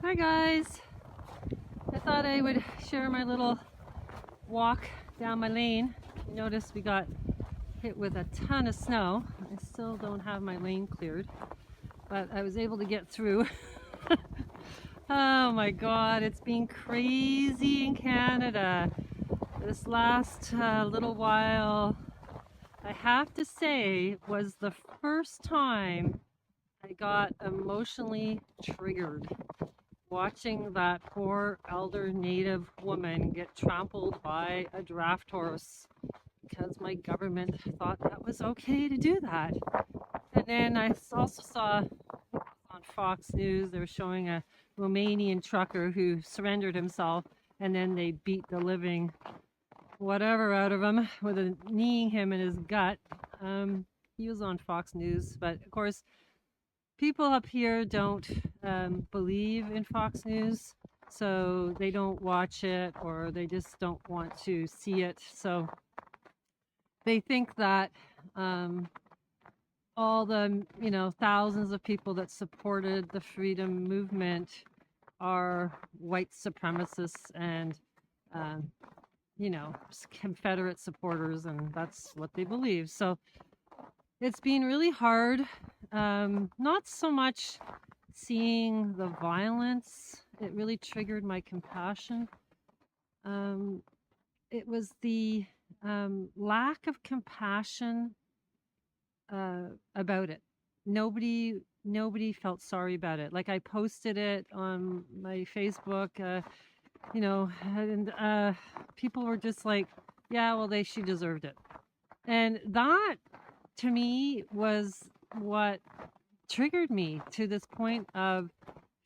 Hi guys, I thought I would share my little walk down my lane. Notice we got hit with a ton of snow. I still don't have my lane cleared, but I was able to get through. Oh my god, it's been crazy in Canada this last little while. I have to say was the first time I got emotionally triggered watching that poor elder native woman get trampled by a draft horse because my government thought that was okay to do that. And then I also saw on Fox News they were showing a Romanian trucker who surrendered himself, and then they beat the living whatever out of him with kneeing him in his gut. He was on Fox News, but of course people up here don't believe in Fox News, so they don't watch it or they just don't want to see it. So they think that all the thousands of people that supported the freedom movement are white supremacists and um, Confederate supporters, and that's what they believe. So it's been really hard. Not so much seeing the violence, it really triggered my compassion. It was the lack of compassion about it. Nobody felt sorry about it. Like I posted it on my Facebook, and people were just like, "Yeah, well, she deserved it," and that to me was what triggered me to this point of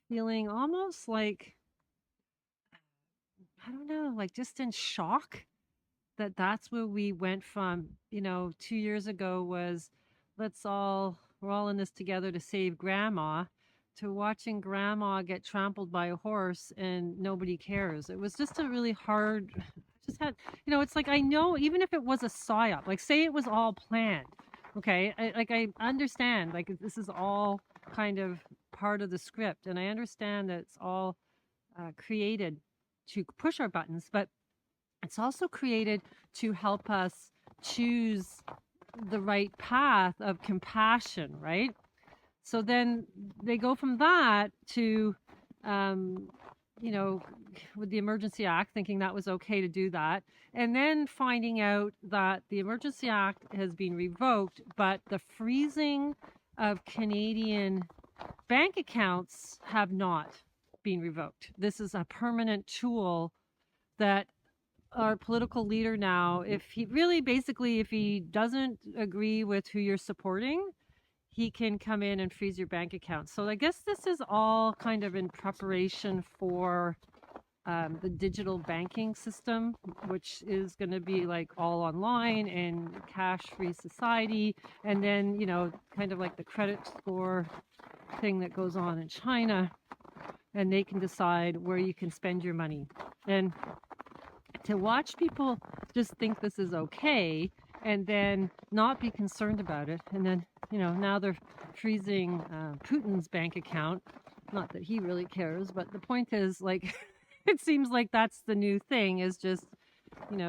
feeling almost like, I don't know, like just in shock that that's where we went from. 2 years ago was we're all in this together to save grandma, to watching grandma get trampled by a horse and nobody cares. It was just a really hard, just had, it's like, I know even if it was a psyop, like say it was all planned, okay, I understand, like this is all kind of part of the script, and I understand that it's all created to push our buttons, but it's also created to help us choose the right path of compassion, right? So then they go from that to, um, you know, with the Emergency Act, thinking that was okay to do that, and then finding out that the Emergency Act has been revoked, but the freezing of Canadian bank accounts have not been revoked. This is a permanent tool that our political leader now, if he really basically, if he doesn't agree with who you're supporting, he can come in and freeze your bank account. So I guess this is all kind of in preparation for the digital banking system, which is going to be like all online and cash-free society. And then, kind of like the credit score thing that goes on in China, and they can decide where you can spend your money. And to watch people just think this is okay and then not be concerned about it, and then now they're freezing Putin's bank account. Not that he really cares, but the point is, like, it seems like that's the new thing, is just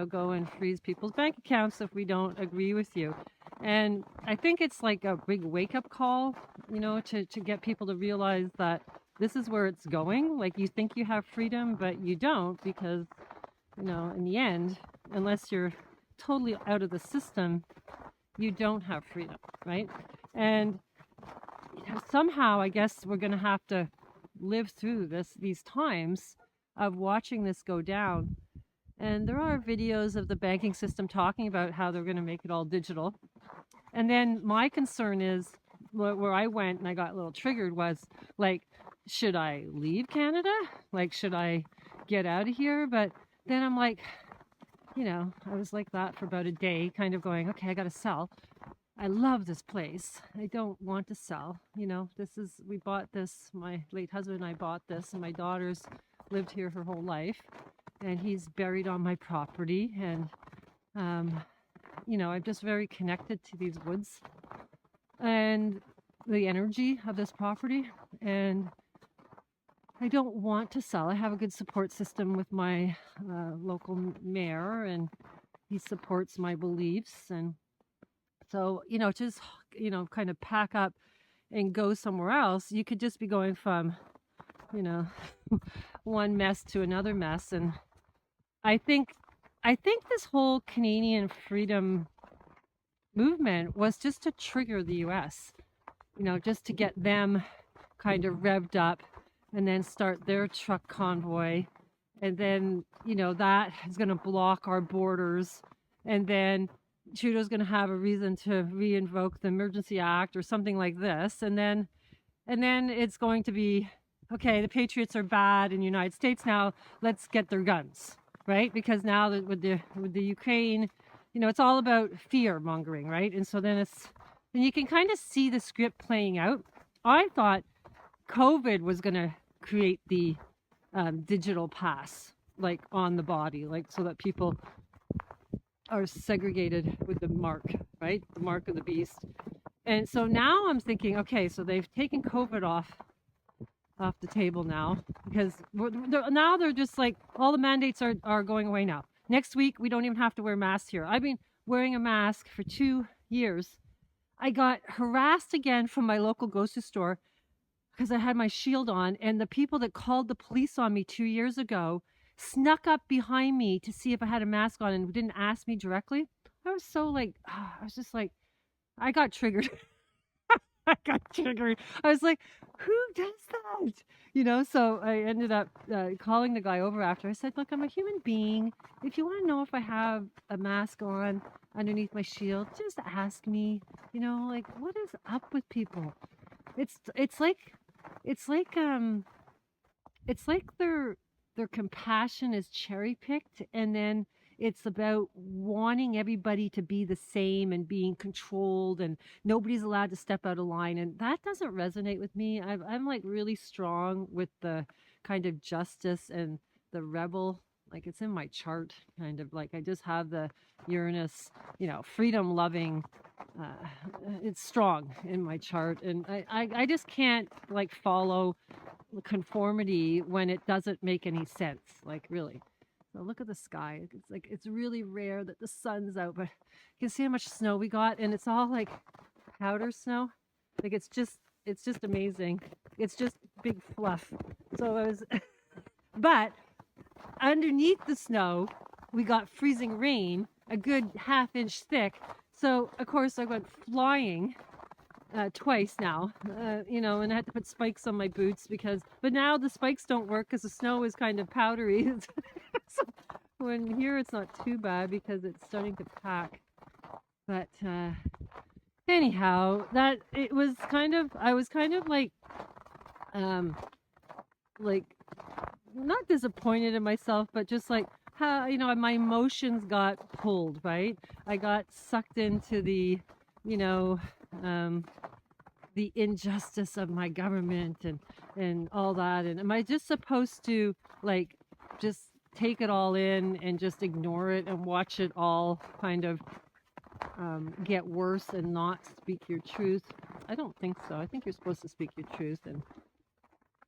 go and freeze people's bank accounts if we don't agree with you. And I think it's like a big wake-up call, to get people to realize that this is where it's going. Like, you think you have freedom, but you don't, because in the end, unless you're totally out of the system, you don't have freedom, right? And somehow, I guess we're going to have to live through these times of watching this go down. And there are videos of the banking system talking about how they're going to make it all digital. And then my concern is, where I went and I got a little triggered was, like, should I leave Canada? Like, should I get out of here? But then I'm like, I was like that for about a day, kind of going, okay, I got to sell. I love this place. I don't want to sell. We bought this, my late husband and I bought this, and my daughter's lived here her whole life, and he's buried on my property. And, I'm just very connected to these woods and the energy of this property. And I don't want to sell. I have a good support system with my local mayor, and he supports my beliefs. And so, just, kind of pack up and go somewhere else. You could just be going from, you know, one mess to another mess. And I think, I think this whole Canadian freedom movement was just to trigger the US, just to get them kind of revved up and then start their truck convoy. And then, that is going to block our borders. And then Trudeau's going to have a reason to re-invoke the Emergency Act or something like this. And then it's going to be, okay, the Patriots are bad in the United States now. Let's get their guns, right? Because now that with the Ukraine, it's all about fear mongering, right? And so then you can kind of see the script playing out. I thought COVID was going to create the digital pass, like on the body, like so that people are segregated with the mark, right? The mark of the beast. And so now I'm thinking, okay, so they've taken COVID off the table now, because now they're just like, all the mandates are going away now. Next week, we don't even have to wear masks here. I've been wearing a mask for 2 years. I got harassed again from my local grocery store because I had my shield on, and the people that called the police on me 2 years ago snuck up behind me to see if I had a mask on and didn't ask me directly. I was so like, I was just like, I got triggered. I got triggered. I was like, who does that? So I ended up calling the guy over after. I said, look, I'm a human being. If you want to know if I have a mask on underneath my shield, just ask me. Like, what is up with people? It's like their compassion is cherry picked, and then it's about wanting everybody to be the same and being controlled, and nobody's allowed to step out of line, and that doesn't resonate with me. I'm like really strong with the kind of justice and the rebel. Like, it's in my chart, kind of like I just have the Uranus, freedom loving. It's strong in my chart, and I just can't like follow conformity when it doesn't make any sense, like, really. So look at the sky. It's like, it's really rare that the sun's out, but you can see how much snow we got, and it's all like powder snow. Like, it's just amazing. It's just big fluff. So I was but underneath the snow we got freezing rain, a good half-inch thick. So of course I went flying twice now, and I had to put spikes on my boots but now the spikes don't work because the snow is kind of powdery. So when here it's not too bad because it's starting to pack. But anyhow, I was kind of like not disappointed in myself, but just like how, my emotions got pulled, right? I got sucked into the injustice of my government and all that. And am I just supposed to like just take it all in and just ignore it and watch it all kind of get worse and not speak your truth? I don't think so. I think you're supposed to speak your truth, and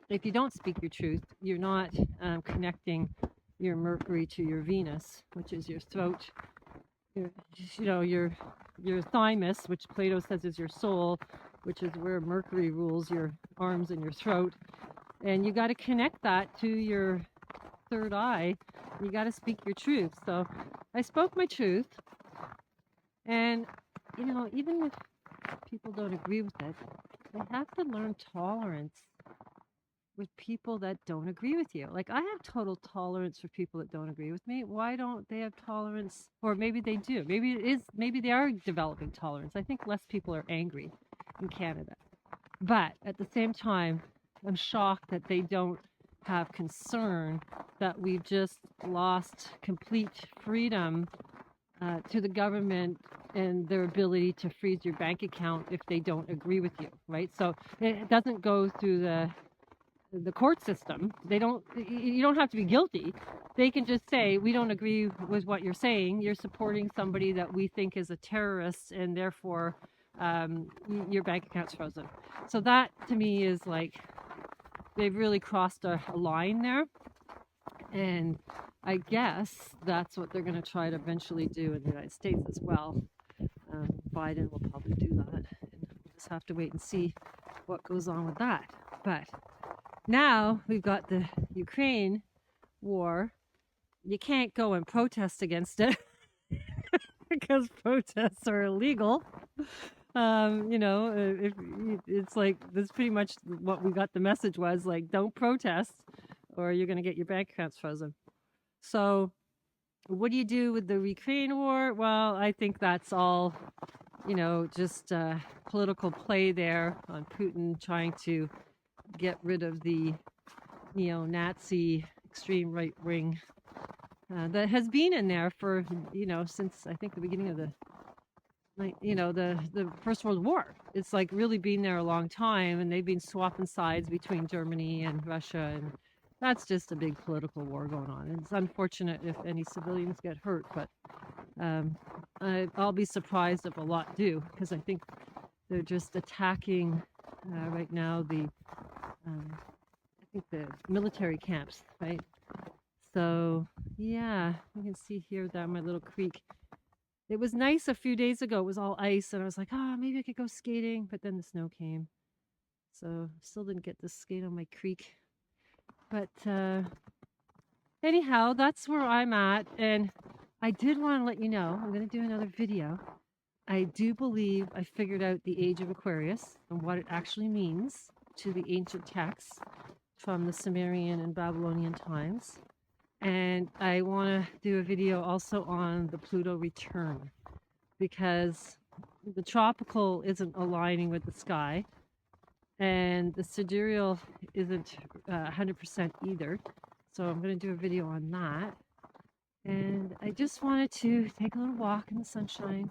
if you don't speak your truth, you're not connecting your Mercury to your Venus, which is your throat, your thymus, which Plato says is your soul, which is where Mercury rules your arms and your throat. And you got to connect that to your third eye. You got to speak your truth. So I spoke my truth. And, even if people don't agree with it, they have to learn tolerance with people that don't agree with you. Like, I have total tolerance for people that don't agree with me. Why don't they have tolerance? Or maybe they do. Maybe they are developing tolerance. I think less people are angry in Canada. But at the same time, I'm shocked that they don't have concern that we've just lost complete freedom to the government and their ability to freeze your bank account if they don't agree with you, right? So it doesn't go through the court system. You don't have to be guilty. They can just say, we don't agree with what you're saying. You're supporting somebody that we think is a terrorist, and therefore your bank account's frozen. So that to me is like, they've really crossed a line there. And I guess that's what they're going to try to eventually do in the United States as well. Biden will probably do that. And we'll just have to wait and see what goes on with that. But now we've got the Ukraine war. You can't go and protest against it because protests are illegal. If it's like that's pretty much what we got. The message was like, don't protest, or you're going to get your bank accounts frozen. So, what do you do with the Ukraine war? Well, I think that's all, just political play there on Putin trying to get rid of the neo-Nazi extreme right wing that has been in there for since I think the beginning of the First World War. It's like really been there a long time, and they've been swapping sides between Germany and Russia, and that's just a big political war going on. And it's unfortunate if any civilians get hurt, but I'll be surprised if a lot do, because I think they're just attacking right now I think the military camps, right? So yeah, you can see here down my little creek. It was nice a few days ago. It was all ice, and I was like, maybe I could go skating, but then the snow came. So still didn't get to skate on my creek. But anyhow, that's where I'm at. And I did want to let you know, I'm going to do another video. I do believe I figured out the age of Aquarius and what it actually means to the ancient texts from the Sumerian and Babylonian times. And I want to do a video also on the Pluto return, because the tropical isn't aligning with the sky, and the sidereal isn't 100% either. So I'm going to do a video on that. And I just wanted to take a little walk in the sunshine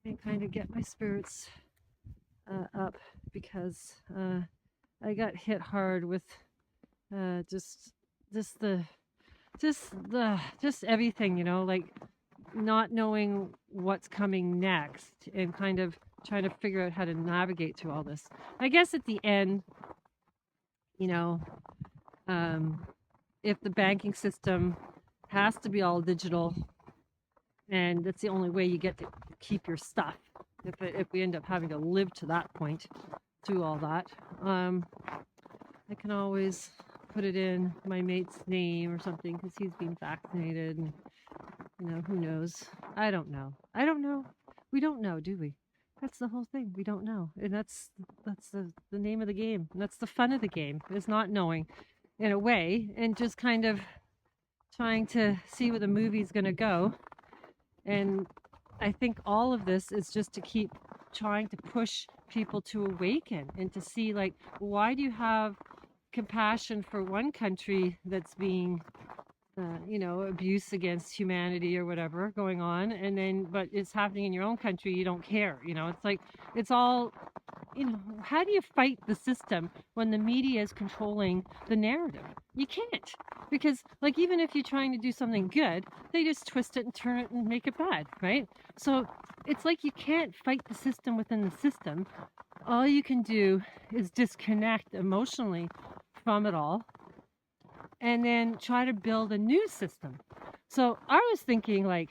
and kind of get my spirits up, because I got hit hard with just everything, like not knowing what's coming next and kind of trying to figure out how to navigate through all this. I guess at the end, if the banking system has to be all digital, and that's the only way you get to keep your stuff, if we end up having to live to that point through all that, I can always put it in my mate's name or something, because he's been vaccinated, and who knows. I don't know. We don't know, do we? That's the whole thing. We don't know, and that's the name of the game, and that's the fun of the game, is not knowing in a way, and just kind of trying to see where the movie's going to go. And I think all of this is just to keep trying to push people to awaken and to see, like, why do you have compassion for one country that's being abuse against humanity or whatever going on, and then but it's happening in your own country, you don't care. It's like, it's all, how do you fight the system when the media is controlling the narrative? You can't, because like, even if you're trying to do something good, they just twist it and turn it and make it bad, right? So it's like, you can't fight the system within the system. All you can do is disconnect emotionally from it all, and then try to build a new system. So I was thinking, like,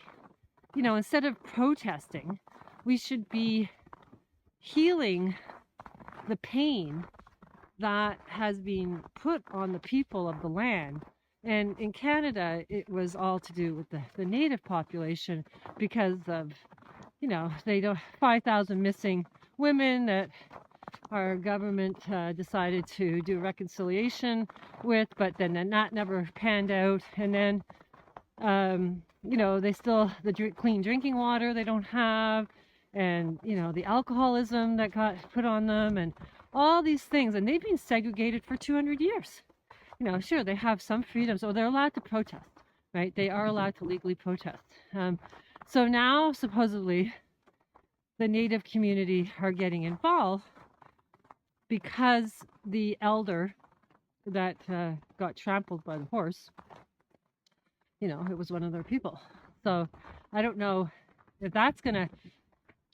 instead of protesting, we should be healing the pain that has been put on the people of the land. And in Canada, it was all to do with the native population, because of, they don't 5,000 missing women that our government decided to do reconciliation with, but then that never panned out. And then, they still, clean drinking water they don't have, and, the alcoholism that got put on them, and all these things. And they've been segregated for 200 years. Sure, they have some freedoms, or they're allowed to protest, right? They are allowed to legally protest. So now, supposedly, the Native community are getting involved, because the elder that got trampled by the horse, it was one of their people. So I don't know if that's going to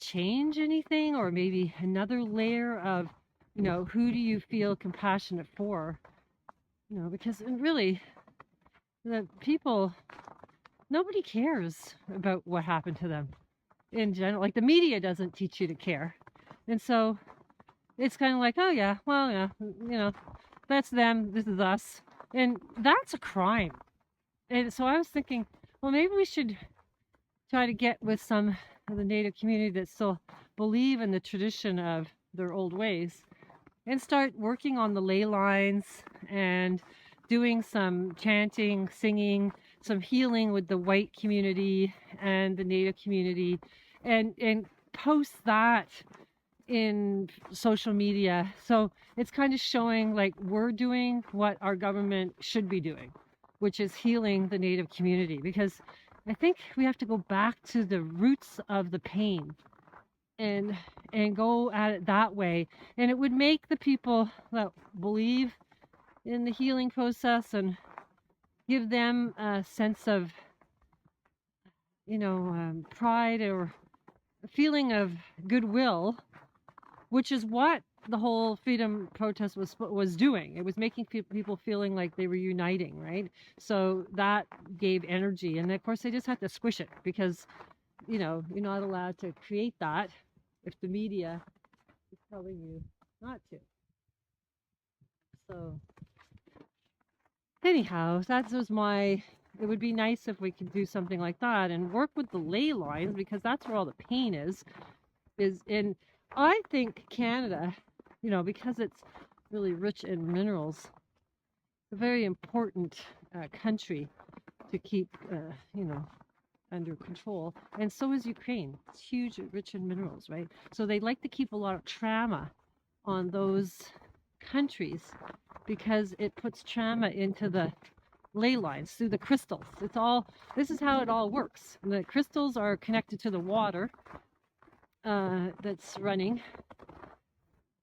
change anything, or maybe another layer of, who do you feel compassionate for Because really, the people, nobody cares about what happened to them in general. Like the media doesn't teach you to care. And so it's kind of like, oh, yeah, well, yeah, that's them, this is us. And that's a crime. And so I was thinking, well, maybe we should try to get with some of the Native community that still believe in the tradition of their old ways and start working on the ley lines and doing some chanting, singing, some healing with the white community and the Native community, and post that in social media. So it's kind of showing like we're doing what our government should be doing, which is healing the Native community, because I think we have to go back to the roots of the pain and go at it that way. And it would make the people that believe in the healing process and give them a sense of, pride or a feeling of goodwill, which is what the whole freedom protest was doing. It was making people feeling like they were uniting, right? So that gave energy, and of course they just had to squish it because you're not allowed to create that if the media is telling you not to. So anyhow, that was my. It would be nice if we could do something like that and work with the ley lines, because that's where all the pain is. In I think Canada, because it's really rich in minerals, a very important country to keep, under control. And so is Ukraine. It's huge, rich in minerals, right? So they like to keep a lot of trauma on those countries because it puts trauma into the ley lines through the crystals. This is how it all works. The crystals are connected to the water that's running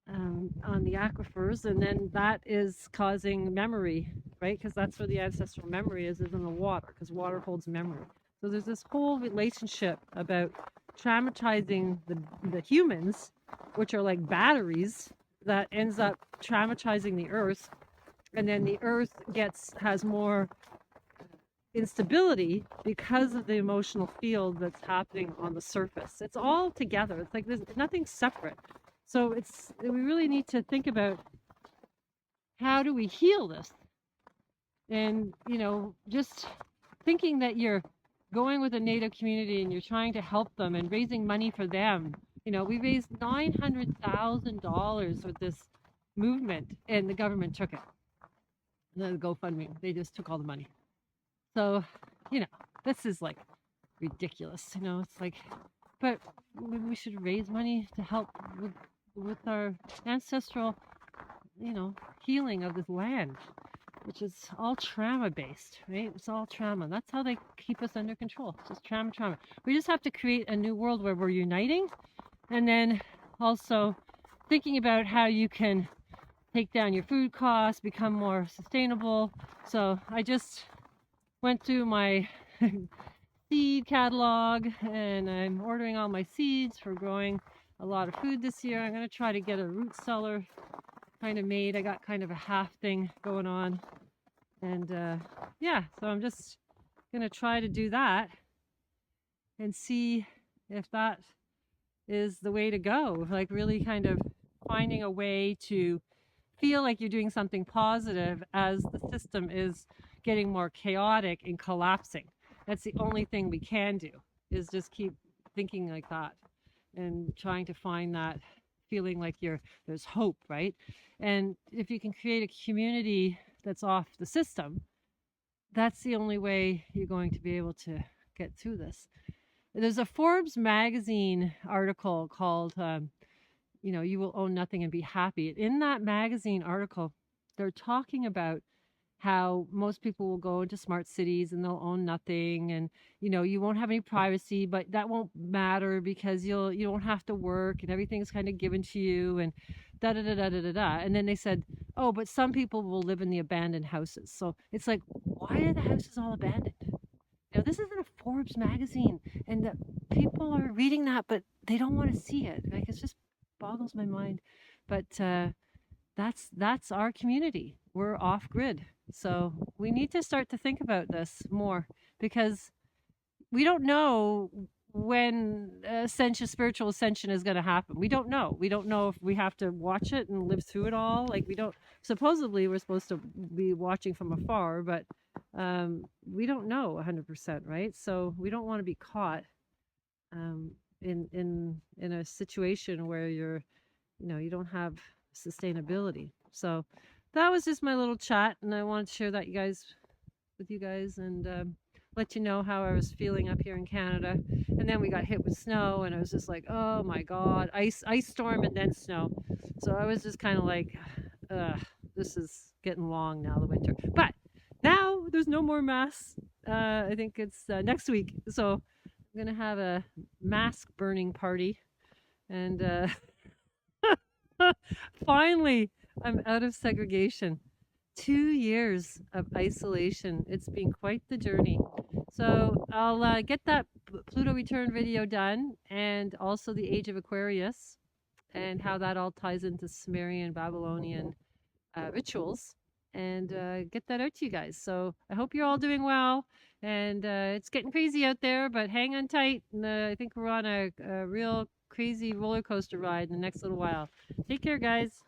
on the aquifers, and then that is causing memory, right? Because that's where the ancestral memory is in the water, because water holds memory. So there's this whole relationship about traumatizing the humans, which are like batteries, that ends up traumatizing the earth, and then the earth has more instability because of the emotional field that's happening on the surface. It's all together. It's like there's nothing separate. So we really need to think about how do we heal this? And, just thinking that you're going with a Native community and you're trying to help them and raising money for them. We raised $900,000 with this movement, and the government took it. The GoFundMe, they just took all the money. So, this is like ridiculous. It's like, but maybe we should raise money to help with our ancestral, healing of this land, which is all trauma based, right? It's all trauma. That's how they keep us under control. It's just trauma. We just have to create a new world where we're uniting, and then also thinking about how you can take down your food costs, become more sustainable. So I just went through my seed catalog, and I'm ordering all my seeds for growing a lot of food this year. I'm going to try to get a root cellar kind of made. I got kind of a half thing going on. And so I'm just going to try to do that and see if that is the way to go. Like really kind of finding a way to feel like you're doing something positive as the system is getting more chaotic and collapsing. That's the only thing we can do, is just keep thinking like that and trying to find that feeling like there's hope, right? And if you can create a community that's off the system, that's the only way you're going to be able to get through this. There's a Forbes magazine article called, You Will Own Nothing and Be Happy. In that magazine article, they're talking about how most people will go into smart cities and they'll own nothing, and you won't have any privacy, but that won't matter because you don't have to work and everything's kind of given to you, and da da da da da da da. And then they said, oh, but some people will live in the abandoned houses. So it's like, why are the houses all abandoned? This isn't a Forbes magazine, and the people are reading that, but they don't want to see it. Like, it just boggles my mind. But that's our community. we're off grid. So we need to start to think about this more because we don't know when ascension, spiritual ascension is going to happen. We don't know. We don't know if we have to watch it and live through it all. Like we don't. Supposedly, we're supposed to be watching from afar, but we don't know 100%, right? So we don't want to be caught um, in a situation where you don't have sustainability. So that was just my little chat, and I wanted to share that with you guys, and let you know how I was feeling up here in Canada. And then we got hit with snow, and I was just like, oh my god, ice storm, and then snow. So I was just kind of like, this is getting long now, the winter. But now there's no more masks. I think it's next week, so I'm gonna have a mask burning party, and finally, I'm out of segregation. 2 years of isolation. It's been quite the journey. So I'll get that Pluto return video done, and also the Age of Aquarius and how that all ties into Sumerian, Babylonian rituals, and get that out to you guys. So I hope you're all doing well. And it's getting crazy out there, but hang on tight. And, I think we're on a real crazy roller coaster ride in the next little while. Take care, guys.